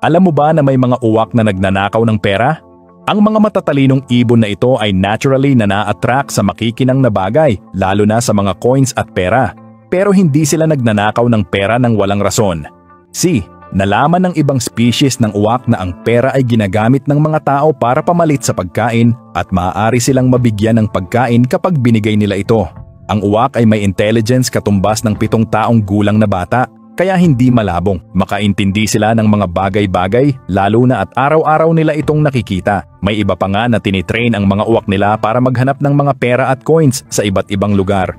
Alam mo ba na may mga uwak na nagnanakaw ng pera? Ang mga matatalinong ibon na ito ay naturally na na-attract sa makikinang na bagay, lalo na sa mga coins at pera. Pero hindi sila nagnanakaw ng pera ng walang rason. Nalaman ng ibang species ng uwak na ang pera ay ginagamit ng mga tao para pamalit sa pagkain at maaari silang mabigyan ng pagkain kapag binigay nila ito. Ang uwak ay may intelligence katumbas ng 7 taong gulang na bata, kaya hindi malabong. Makaintindi sila ng mga bagay-bagay, lalo na at araw-araw nila itong nakikita. May iba pa nga na tinitrain ang mga uwak nila para maghanap ng mga pera at coins sa iba't ibang lugar.